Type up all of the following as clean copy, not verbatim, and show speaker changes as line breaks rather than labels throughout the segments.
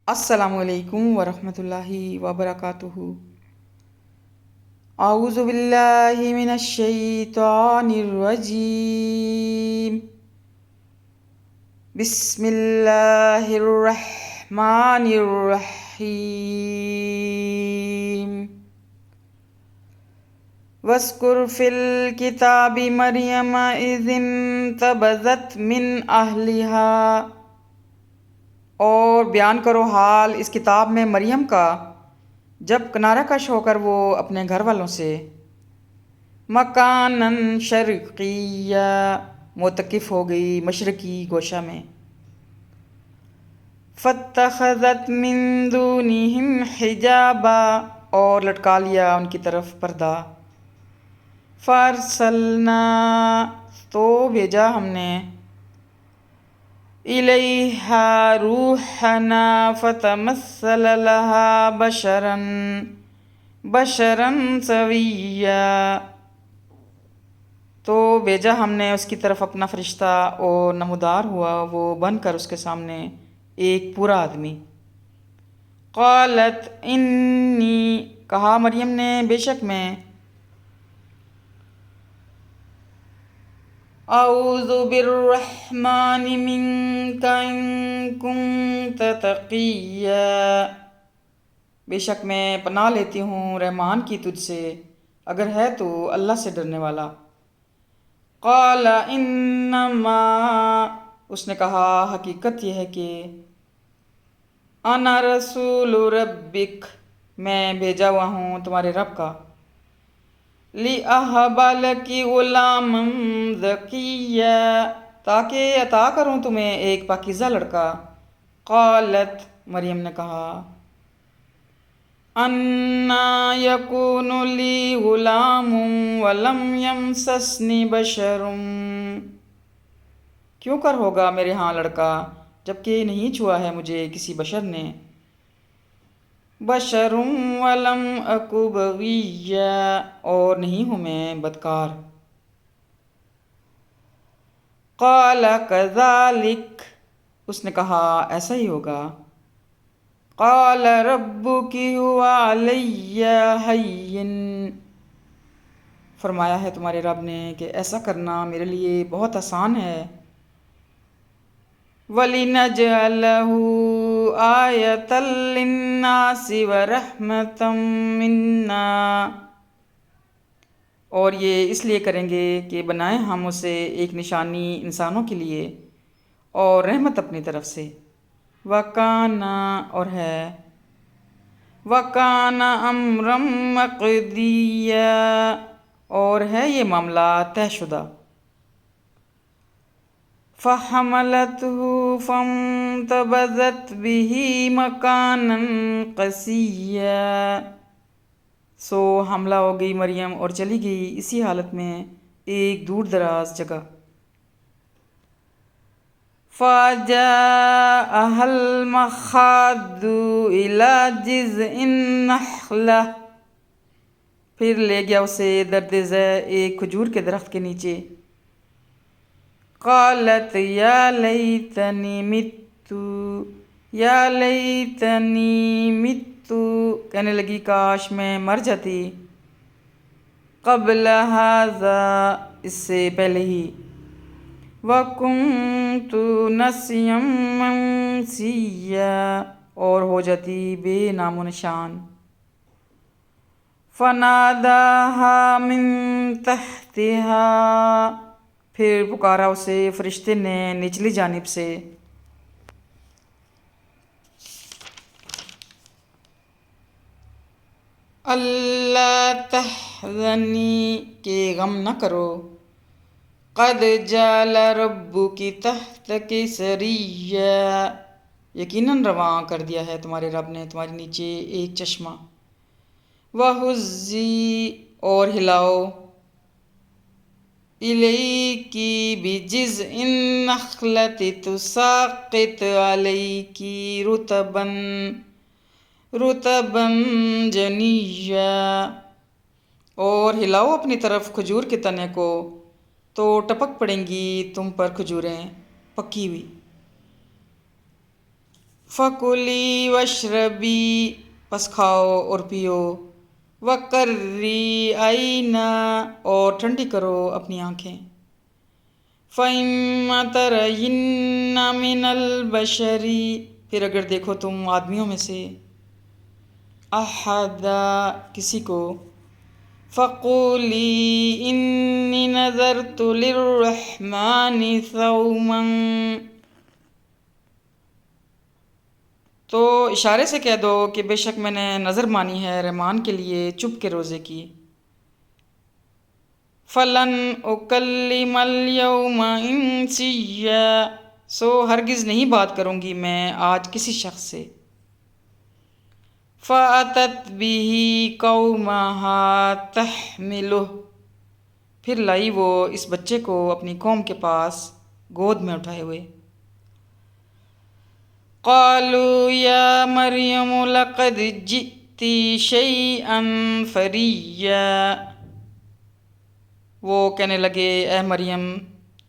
السلام علیکم ورحمۃ اللہ وبرکاتہ۔ اعوذ باللہ من الشیطان الرجیم، بسم اللہ الرحمن الرحیم۔ واذکر فی الکتاب مریم اذ انتبذت من اہلہا، اور بیان کرو حال اس کتاب میں مریم کا جب کنارہ کش ہو کر وہ اپنے گھر والوں سے مکاناً شرقیہ معتکف ہو گئی مشرقی گوشہ میں۔ فاتخذت من دونہم حجابا، اور لٹکا لیا ان کی طرف پردہ۔ فارسلنا، تو بھیجا ہم نے، الیہا روحنا فتمثل لہا بشراً سویا، تو بھیجا ہم نے اس کی طرف اپنا فرشتہ اور نمودار ہوا وہ بن کر اس کے سامنے ایک پورا آدمی۔ قالت انی، کہا مریم نے بے شک میں، اعوذ بالرحمن منک ان کنت تقیا، بے شک میں پناہ لیتی ہوں رحمان کی تجھ سے اگر ہے تو اللہ سے ڈرنے والا۔ قال انما، اس نے کہا حقیقت یہ ہے کہ انا رسول ربک، میں بھیجا ہوا ہوں تمہارے رب کا، لِأَهَبَ لَكِ غُلَامًا زَكِيًّا، تاکہ عطا کروں تمہیں ایک پاکیزہ لڑکا۔ قالت، مریم نے کہا، اَنَّىٰ يَكُونُ لِي غُلَامٌ وَلَمْ يَمْسَسْنِي بَشَرٌ، کیوں کر ہوگا میرے ہاں لڑکا جبکہ نہیں چھوا ہے مجھے کسی بشر نے۔ بشر ولم اک بغیا، اور نہیں ہوں میں بدکار۔ قال کذالک، اس نے کہا ایسا ہی ہوگا۔ قال ربک هو علی ہین، فرمایا ہے تمہارے رب نے کہ ایسا کرنا میرے لیے بہت آسان ہے۔ وَلِنَجْعَلَهُ آیَةً لِلنَّاسِ وَرَحْمَةً مِنَّا، اور یہ اس لیے کریں گے کہ بنائیں ہم اسے ایک نشانی انسانوں کے لیے اور رحمت اپنی طرف سے۔ وَكَانَ، اور ہے، وَكَانَ أَمْرًا مَقْضِيًّا، اور ہے یہ معاملہ طے شدہ۔ فَحَمَلَتْهُ فَانْتَبَذَتْ بِهِ مَكَانًا قَصِيًّا، سو حاملہ ہو گئی مریم اور چلی گئی اسی حالت میں ایک دور دراز جگہ۔ فَجَاءَهَا الْمَخَاضُ إِلَىٰ جِذْعِ النَّخْلَةِ، پھر لے گیا اسے درد ذیل ایک کھجور کے درخت کے نیچے۔ قالت یا لیتنی مت، کہنے لگی کاش میں مر جاتی، قبل ھذا، اس سے پہلے ہی، وکنت نسیا منسیا، اور ہو جاتی بے نام و نشان۔ فناداہا من تحتہا، پھر پکارا اسے فرشتے نے نچلی جانب سے۔ اللہ تحزنی، کہ غم نہ کرو، قد جعل ربک تحتک سریا، یقیناً رواں کر دیا ہے تمہارے رب نے تمہارے نیچے ایک چشمہ۔ وہزی، اور ہلاؤ، الیک بجذع النخلۃ تساقط علیک رطبا جنیا، اور ہلاؤ اپنی طرف کھجور کے تنے کو تو ٹپک پڑیں گی تم پر کھجوریں پکی ہوئی۔ فَكُلِي وَاشْرَبِي، پس کھاؤ اور پیو، وَقَرِّي عَيْنًا، اور ٹھنڈی کرو اپنی آنکھیں، فَإِمَّا تَرَيِنَّ مِنَ الْبَشَرِ، پھر اگر دیکھو تم آدمیوں میں سے، أَحَدًا، کسی کو، فَقُولِي إِنِّي نَذَرْتُ لِلرَّحْمَنِ صَوْمًا، تو اشارے سے کہہ دو کہ بے شک میں نے نظر مانی ہے رحمان کے لیے چپ کے روزے کی، فَلَنْ أُكَلِّمَ الْيَوْمَ إِنسِيًّا، سو ہرگز نہیں بات کروں گی میں آج کسی شخص سے، فَأَتَتْ بِهِ قَوْمَهَا تَحْمِلُهُ، پھر لائی وہ اس بچے کو اپنی قوم کے پاس گود میں اٹھائے ہوئے، قَالُوا يَا مَرْيَمُ لَقَدْ جِئْتِ شَيْئًا فَرِيًّا، وہ کہنے لگے اے مریم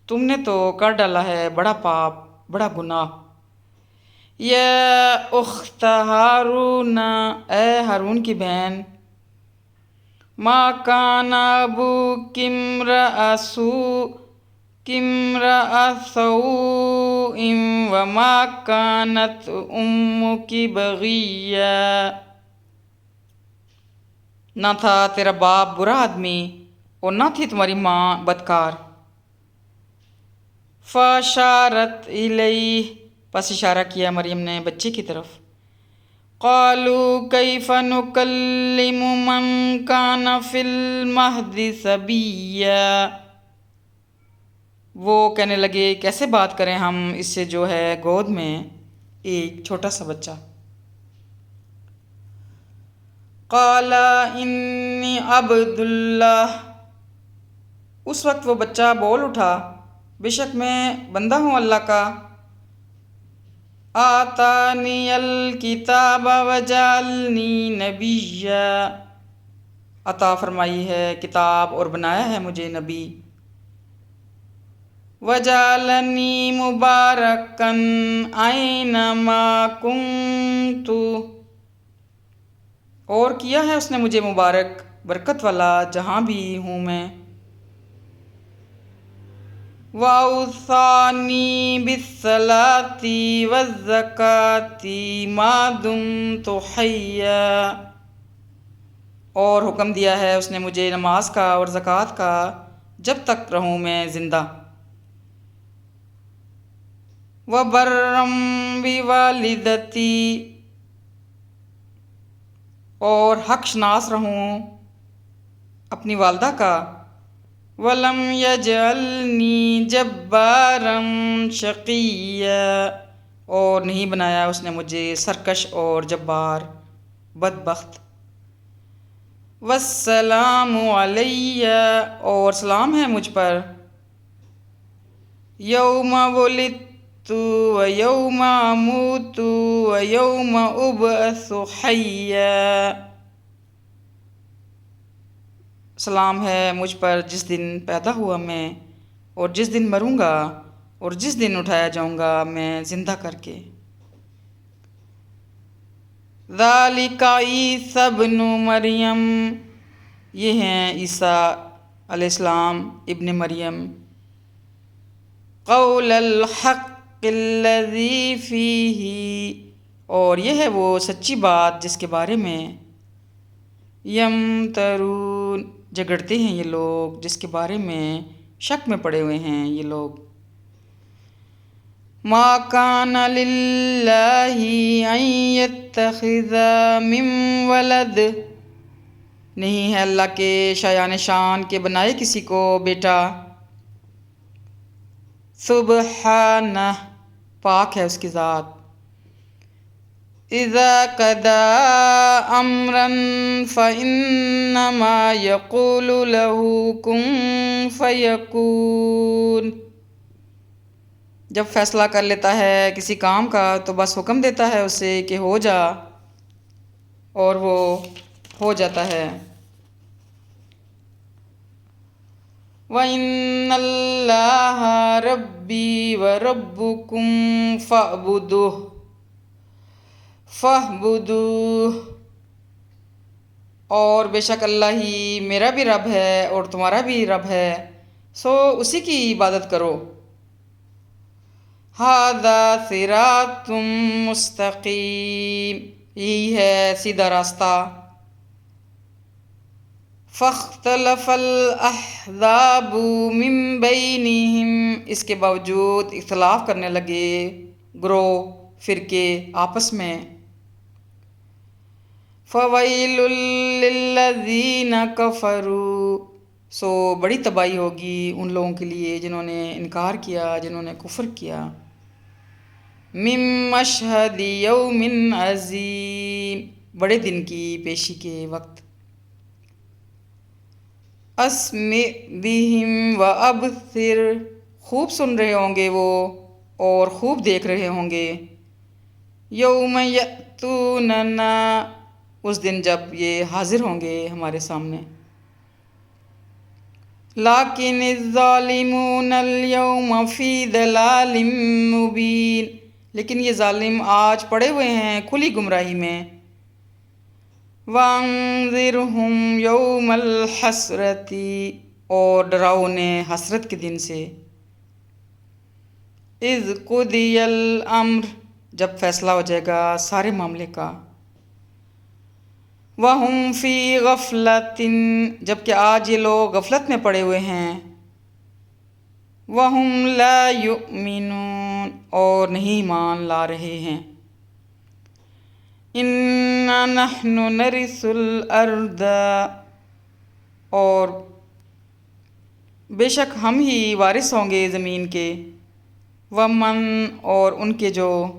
تم نے تو کر ڈالا ہے بڑا پاپ، بڑا گناہ، یا اخت ہارون، اے ہارون کی بہن، ما کان ابوک امرأ سوء وما کانت امک بغیا، نہ تھا تیرا باپ برا آدمی اور نہ تھی تمہاری ماں بدکار، فاشارت الیہ، پس اشارہ کیا مریم نے بچے کی طرف، قالوا کیف نکلم من کان فی المہد صبیا، وہ کہنے لگے کیسے بات کریں ہم اس سے جو ہے گود میں ایک چھوٹا سا بچہ، قال انی عبد اللہ، اس وقت وہ بچہ بول اٹھا بے شک میں بندہ ہوں اللہ کا، آتانی الکتاب وجعلنی نبیا، عطا فرمائی ہے کتاب اور بنایا ہے مجھے نبی، وجعلنی مبارکا اینما کنت، اور کیا ہے اس نے مجھے مبارک برکت والا جہاں بھی ہوں میں، وَأَوْصَانِي بِالصَّلَاةِ وَالزَّكَاةِ مَا دُمْتُ حَيًّا، اور حکم دیا ہے اس نے مجھے نماز کا اور زکوٰۃ کا جب تک رہوں میں زندہ، وَبَرًّا بِوَالِدَتِي، اور حق شناس رہوں اپنی والدہ کا، وَلَمْ يَجْعَلْنِي جَبَّارًا شَقِيًّا، اور نہیں بنایا اس نے مجھے سرکش اور جبار بدبخت، وَالسَّلَامُ عَلَيَّ، اور سلام ہے مجھ پر، یوم ولدت ویوم اموت ویوم ابعث حیا، سلام ہے مجھ پر جس دن پیدا ہوا میں اور جس دن مروں گا اور جس دن اٹھایا جاؤں گا میں زندہ کر کے، ذالک عیسی ابن مریم، یہ ہیں عیسیٰ علیہ السلام ابن مریم، قول الحق الذی فیہ، اور یہ ہے وہ سچی بات جس کے بارے میں یمترون، جھگڑتے ہیں یہ لوگ، جس کے بارے میں شک میں پڑے ہوئے ہیں یہ لوگ، ما کان للہ ان یتخذ من ولد، نہیں ہے اللہ کے شایان شان کے بنائے کسی کو بیٹا، سبحانہ، پاک ہے اس کی ذات، اذا قضى امرا فانما يقول له كن فيكون، جب فیصلہ کر لیتا ہے کسی کام کا تو بس حکم دیتا ہے اسے کہ ہو جا، اور وہ ہو جاتا ہے، وَإِنَّ اللَّهَ رَبِّي وَرَبُّكُمْ فَاعْبُدُوهُ، فَاعْبُدُوهُ، اور بے شک اللہ ہی میرا بھی رب ہے اور تمہارا بھی رب ہے، سو اسی کی عبادت کرو۔ ھذا صراط مستقیم، یہی ہے سیدھا راستہ۔ فاختلف الاحزاب من بینہم، اس کے باوجود اختلاف کرنے لگے گروہ فرقے آپس میں۔ فویل للذین کفروا، سو بڑی تباہی ہوگی ان لوگوں کے لیے جنہوں نے انکار کیا، جنہوں نے کفر کیا۔ من مشہد یوم عظیم، بڑے دن کی پیشی کے وقت۔ اسمع بہم وابصر، خوب سن رہے ہوں گے وہ اور خوب دیکھ رہے ہوں گے۔ یوم یأتوننا، اس دن جب یہ حاضر ہوں گے ہمارے سامنے۔ لیکن الظالمون اليوم فی ضلال مبین، لیکن یہ ظالم آج پڑے ہوئے ہیں کھلی گمراہی میں۔ وانذرہم یوم الحسرۃ، اور ڈراؤ انہیں حسرت کے دن سے۔ اذ قضی الامر، جب فیصلہ ہو جائے گا سارے معاملے کا۔ وَهُمْ فِي غَفْلَةٍ، جبکہ آج یہ لوگ غفلت میں پڑے ہوئے ہیں۔ وَهُمْ لَا يُؤْمِنُونَ، اور نہیں ایمان لا رہے ہیں۔ إِنَّا نَحْنُ نَرِثُ الْأَرْضَ، اور بے شک ہم ہی وارث ہوں گے زمین کے۔ وَمَن، اور ان کے جو،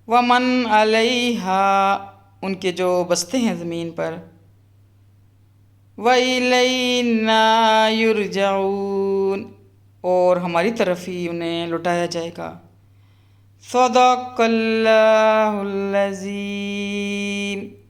وَمَن عَلَيْهَا، ان کے جو بستے ہیں زمین پر۔ وَإِلَيْنَا يُرْجَعُونَ، اور ہماری طرف ہی انہیں لوٹایا جائے گا۔ صدق اللہ العظیم۔